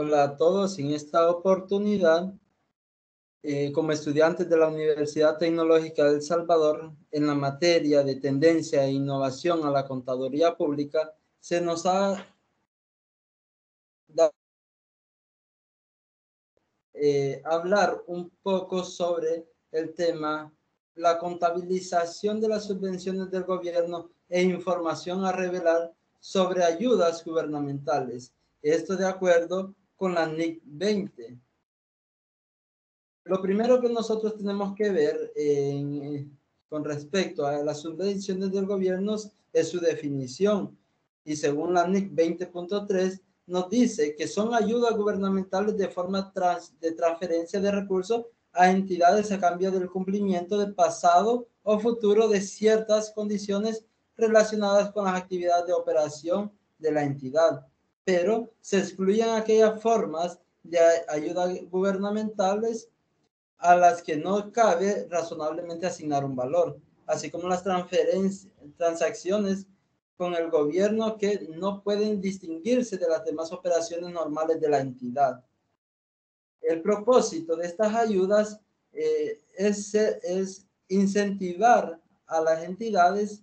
Hola a todos. En esta oportunidad, como estudiantes de la Universidad Tecnológica de El Salvador, en la materia de tendencia e innovación a la contaduría pública, se nos ha dado hablar un poco sobre el tema, la contabilización de las subvenciones del gobierno e información a revelar sobre ayudas gubernamentales. Esto de acuerdo con la NIC 20. Lo primero que nosotros tenemos que ver con respecto a las subvenciones del gobierno es su definición. Y según la NIC 20.3 nos dice que son ayudas gubernamentales de forma de transferencia de recursos a entidades a cambio del cumplimiento de pasado o futuro de ciertas condiciones relacionadas con las actividades de operación de la entidad. Pero se excluyen aquellas formas de ayudas gubernamentales a las que no cabe razonablemente asignar un valor, así como las transacciones con el gobierno que no pueden distinguirse de las demás operaciones normales de la entidad. El propósito de estas ayudas es incentivar a las entidades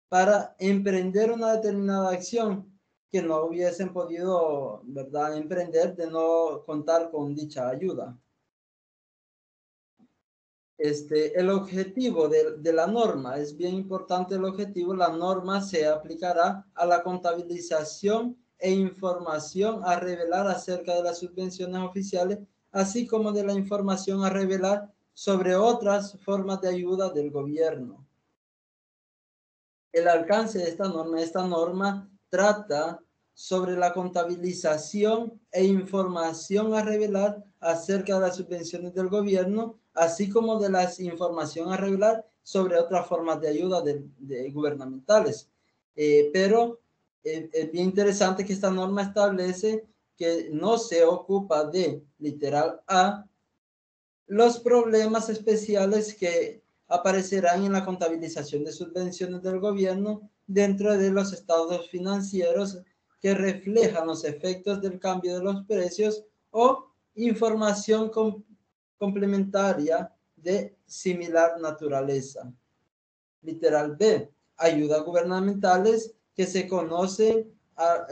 para emprender una determinada acción que no hubiesen podido, ¿verdad?, emprender de no contar con dicha ayuda. El objetivo de la norma, es bien importante el objetivo, la norma se aplicará a la contabilización e información a revelar acerca de las subvenciones oficiales, así como de la información a revelar sobre otras formas de ayuda del gobierno. El alcance de esta norma trata sobre la contabilización e información a revelar acerca de las subvenciones del gobierno, así como de la información a revelar sobre otras formas de ayuda gubernamentales. Pero es bien interesante que esta norma establece que no se ocupa de, literal A, los problemas especiales que aparecerán en la contabilización de subvenciones del gobierno dentro de los estados financieros que reflejan los efectos del cambio de los precios o información complementaria de similar naturaleza. Literal B, ayudas gubernamentales que se conocen a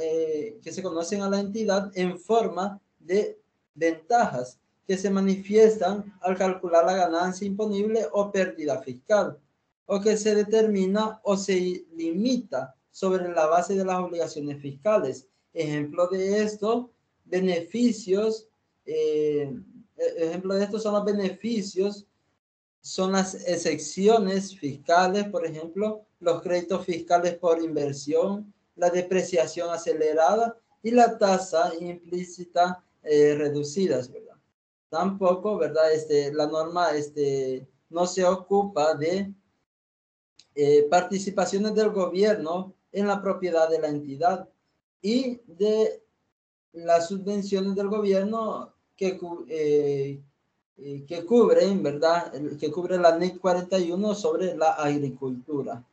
la entidad en forma de ventajas que se manifiestan al calcular la ganancia imponible o pérdida fiscal, o que se determina o se limita sobre la base de las obligaciones fiscales. Ejemplo de esto, ejemplo de esto son los beneficios, son las excepciones fiscales, por ejemplo, los créditos fiscales por inversión, la depreciación acelerada y la tasa implícita reducidas, ¿verdad? Tampoco, ¿verdad? La norma no se ocupa de participaciones del gobierno en la propiedad de la entidad y de las subvenciones del gobierno que cubren, ¿verdad? Que cubre la NIC 41 sobre la agricultura.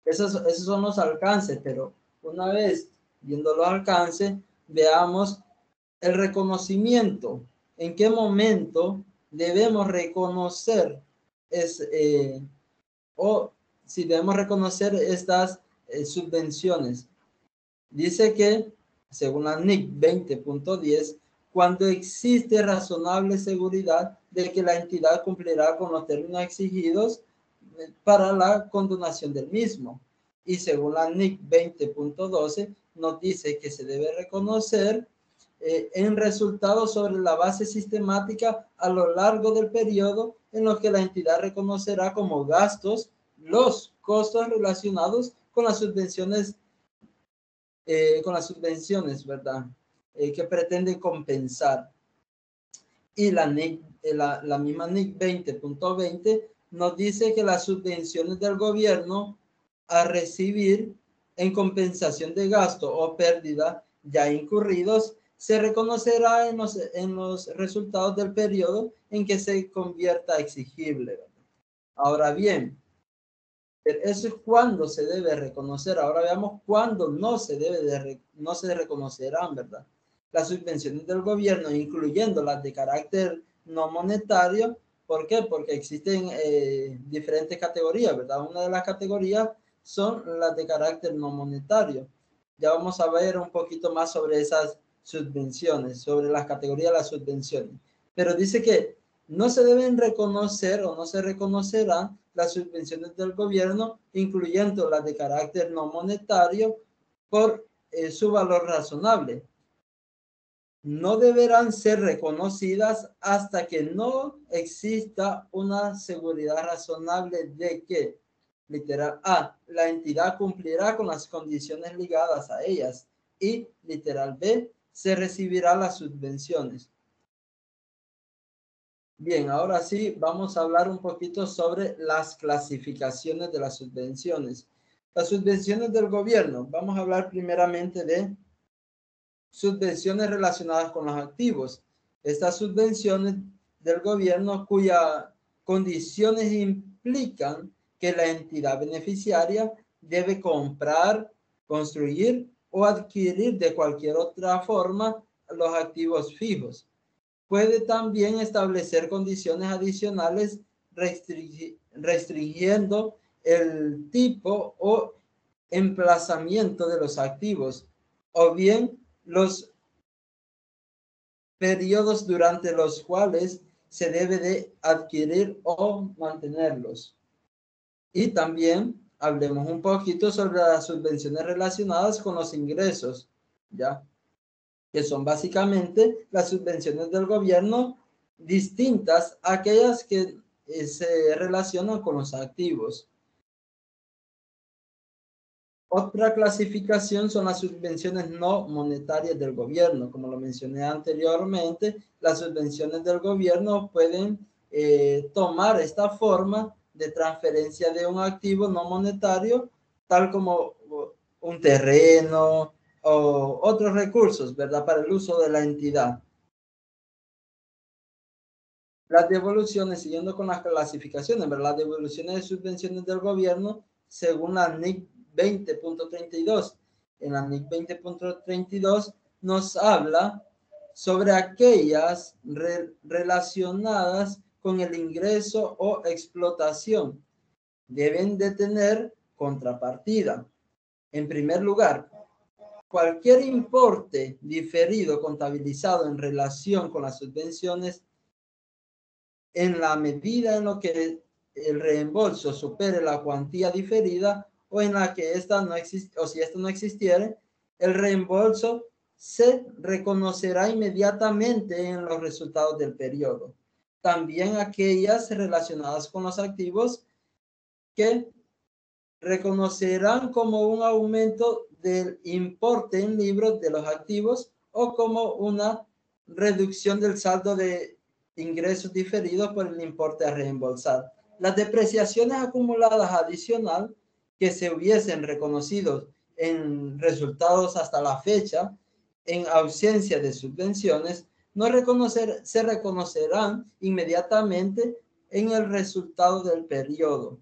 Esos son los alcances, pero una vez viendo los alcances, veamos el reconocimiento. ¿En qué momento debemos reconocer o si debemos reconocer estas subvenciones? Dice que, según la NIC 20.10, cuando existe razonable seguridad de que la entidad cumplirá con los términos exigidos para la condonación del mismo. Y según la NIC 20.12, nos dice que se debe reconocer en resultados sobre la base sistemática a lo largo del periodo en lo que la entidad reconocerá como gastos los costos relacionados con las subvenciones, ¿verdad? Que pretende compensar. Y la misma NIC 20.20 nos dice que las subvenciones del gobierno a recibir en compensación de gasto o pérdida ya incurridos se reconocerá en los resultados del periodo en que se convierta exigible, ¿verdad? Ahora bien, eso es cuando se debe reconocer. Ahora veamos cuándo no se reconocerán, ¿verdad? las subvenciones del gobierno, incluyendo las de carácter no monetario. ¿Por qué? Porque existen diferentes categorías, ¿verdad? Una de las categorías son las de carácter no monetario. Ya vamos a ver un poquito más sobre esas subvenciones, sobre las categorías de las subvenciones. Pero dice que no se deben reconocer o no se reconocerán las subvenciones del gobierno, incluyendo las de carácter no monetario, por su valor razonable. No deberán ser reconocidas hasta que no exista una seguridad razonable de que, literal A, la entidad cumplirá con las condiciones ligadas a ellas, y literal B, se recibirá las subvenciones. Bien, ahora sí vamos a hablar un poquito sobre las clasificaciones de las subvenciones. Las subvenciones del gobierno. Vamos a hablar primeramente de subvenciones relacionadas con los activos. Estas subvenciones del gobierno cuyas condiciones implican que la entidad beneficiaria debe comprar, construir o adquirir de cualquier otra forma los activos fijos. Puede también establecer condiciones adicionales restringiendo el tipo o emplazamiento de los activos, o bien los periodos durante los cuales se debe de adquirir o mantenerlos. Y también hablemos un poquito sobre las subvenciones relacionadas con los ingresos, ¿ya? Que son básicamente las subvenciones del gobierno distintas a aquellas que se relacionan con los activos. Otra clasificación son las subvenciones no monetarias del gobierno. Como lo mencioné anteriormente, las subvenciones del gobierno pueden tomar esta forma de transferencia de un activo no monetario, tal como un terreno o otros recursos, ¿verdad? Para el uso de la entidad. Las devoluciones, siguiendo con las clasificaciones, ¿verdad? Las devoluciones de subvenciones del gobierno, según la NIC 20.32. En la NIC 20.32 nos habla sobre aquellas relacionadas con el ingreso o explotación. Deben de tener contrapartida. En primer lugar, cualquier importe diferido contabilizado en relación con las subvenciones, en la medida en lo que el reembolso supere la cuantía diferida, o en la que esta no existe, o si esta no existiere, el reembolso se reconocerá inmediatamente en los resultados del periodo. También aquellas relacionadas con los activos que reconocerán como un aumento del importe en libros de los activos o como una reducción del saldo de ingresos diferidos por el importe a reembolsar. Las depreciaciones acumuladas adicional que se hubiesen reconocido en resultados hasta la fecha, en ausencia de subvenciones, se reconocerán inmediatamente en el resultado del periodo.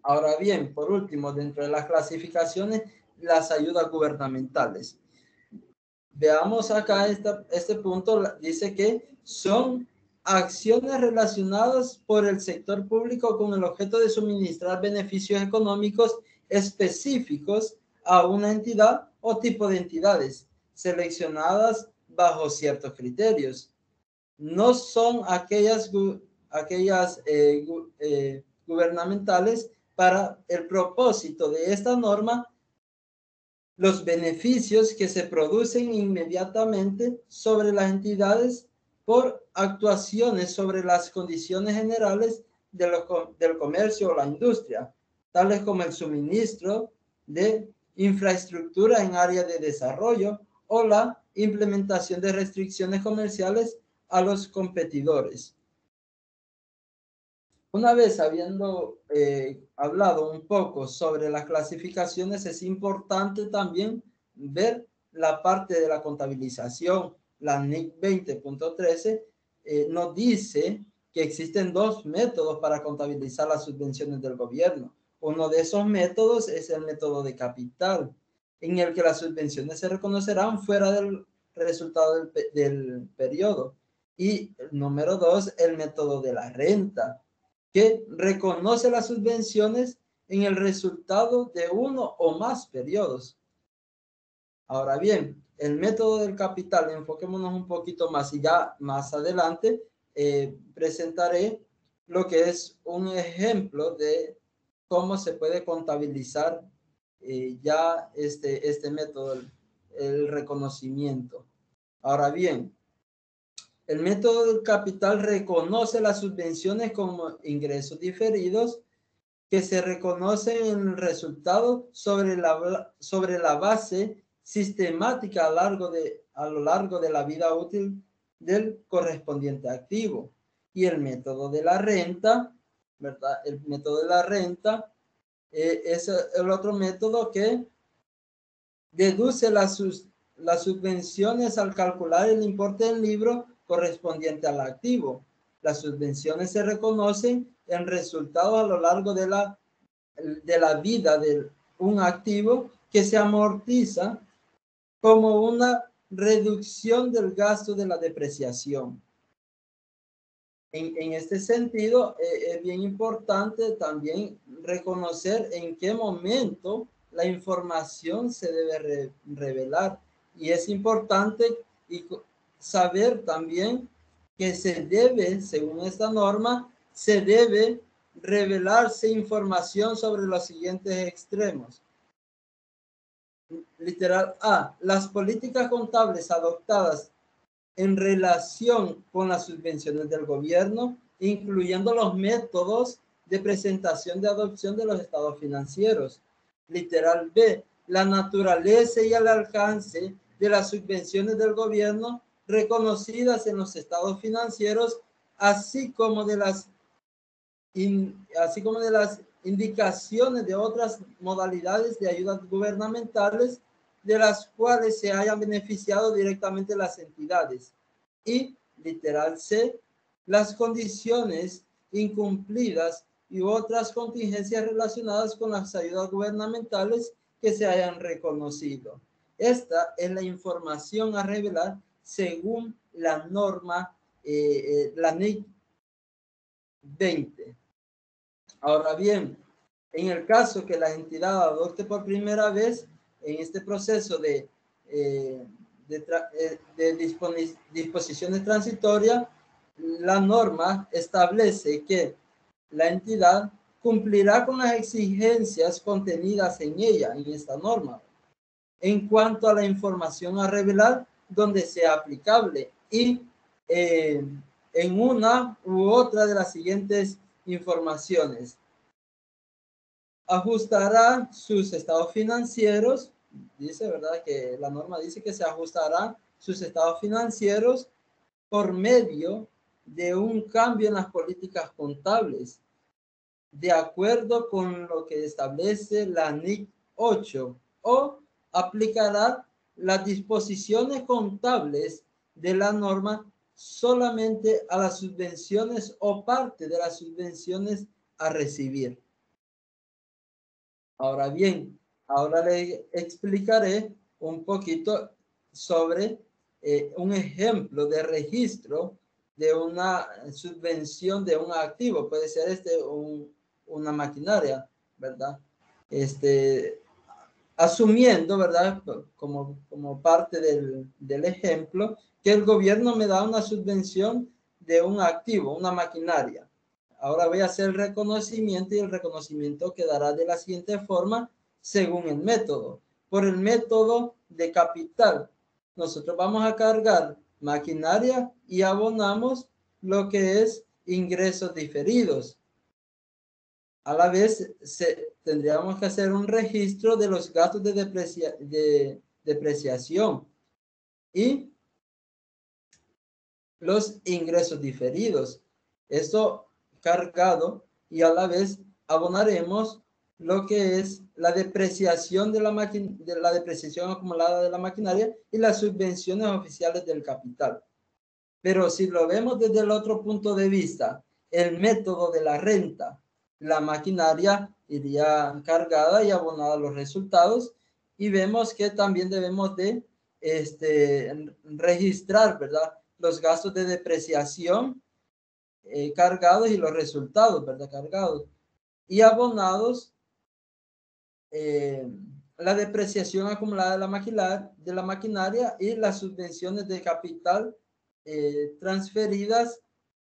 Ahora bien, por último, dentro de las clasificaciones, las ayudas gubernamentales. Veamos acá este punto, dice que son acciones relacionadas por el sector público con el objeto de suministrar beneficios económicos específicos a una entidad o tipo de entidades seleccionadas bajo ciertos criterios. No son aquellas gubernamentales. Para el propósito de esta norma, los beneficios que se producen inmediatamente sobre las entidades por actuaciones sobre las condiciones generales del comercio o la industria, tales como el suministro de infraestructura en área de desarrollo o la implementación de restricciones comerciales a los competidores. Una vez habiendo hablado un poco sobre las clasificaciones, es importante también ver la parte de la contabilización. La NIC 20.13 nos dice que existen dos métodos para contabilizar las subvenciones del gobierno. Uno de esos métodos es el método de capital, en el que las subvenciones se reconocerán fuera del resultado del periodo. Y número 2, el método de la renta, que reconoce las subvenciones en el resultado de uno o más periodos. Ahora bien, el método del capital, enfoquémonos un poquito más y ya más adelante presentaré lo que es un ejemplo de cómo se puede contabilizar ya este método, el reconocimiento. Ahora bien, el método del capital reconoce las subvenciones como ingresos diferidos que se reconocen en el resultado sobre la base sistemática a lo largo de la vida útil del correspondiente activo. Y el método de la renta, ¿verdad? El método de la renta es el otro método que deduce las subvenciones al calcular el importe del libro correspondiente al activo. Las subvenciones se reconocen en resultados a lo largo de la vida de un activo que se amortiza como una reducción del gasto de la depreciación. En este sentido, es bien importante también reconocer en qué momento la información se debe revelar. Y es importante saber también que se debe, según esta norma, se debe revelarse información sobre los siguientes extremos. Literal A, las políticas contables adoptadas en relación con las subvenciones del gobierno, incluyendo los métodos de presentación de adopción de los estados financieros. Literal B, la naturaleza y el alcance de las subvenciones del gobierno reconocidas en los estados financieros, así como de las indicaciones de otras modalidades de ayudas gubernamentales de las cuales se hayan beneficiado directamente las entidades. Y, literal C, las condiciones incumplidas y otras contingencias relacionadas con las ayudas gubernamentales que se hayan reconocido. Esta es la información a revelar según la norma, la NIC 20. Ahora bien, en el caso que la entidad adopte por primera vez en este proceso de disposiciones transitorias, la norma establece que la entidad cumplirá con las exigencias contenidas en ella, en esta norma, en cuanto a la información a revelar donde sea aplicable y en una u otra de las siguientes informaciones. Ajustará sus estados financieros, dice, ¿verdad? Que la norma dice que se ajustarán sus estados financieros por medio de un cambio en las políticas contables, de acuerdo con lo que establece la NIC 8, o aplicará las disposiciones contables de la norma solamente a las subvenciones o parte de las subvenciones a recibir. Ahora bien, ahora le explicaré un poquito sobre un ejemplo de registro de una subvención de un activo. Puede ser una maquinaria, ¿verdad? Asumiendo, ¿verdad? Como parte del ejemplo, que el gobierno me da una subvención de un activo, una maquinaria. Ahora voy a hacer el reconocimiento y el reconocimiento quedará de la siguiente forma según el método. Por el método de capital, nosotros vamos a cargar maquinaria y abonamos lo que es ingresos diferidos. A la vez, tendríamos que hacer un registro de los gastos de depreciación y los ingresos diferidos. Esto cargado, y a la vez abonaremos lo que es la depreciación de la depreciación acumulada de la maquinaria y las subvenciones oficiales del capital. Pero si lo vemos desde el otro punto de vista, el método de la renta, la maquinaria iría cargada y abonada a los resultados, y vemos que también debemos de registrar, ¿verdad? Los gastos de depreciación cargados y los resultados, ¿verdad? Cargados. Y abonados, la depreciación acumulada de la maquinaria y las subvenciones de capital transferidas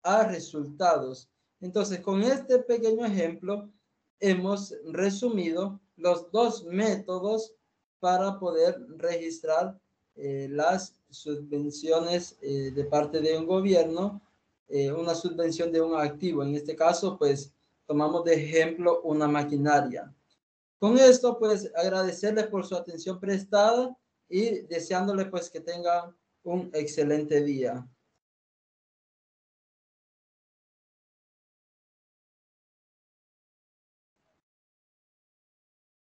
a resultados. Entonces, con este pequeño ejemplo, hemos resumido los dos métodos para poder registrar las subvenciones de parte de un gobierno, una subvención de un activo. En este caso, pues, tomamos de ejemplo una maquinaria. Con esto, pues, agradecerles por su atención prestada y deseándole, pues, que tengan un excelente día.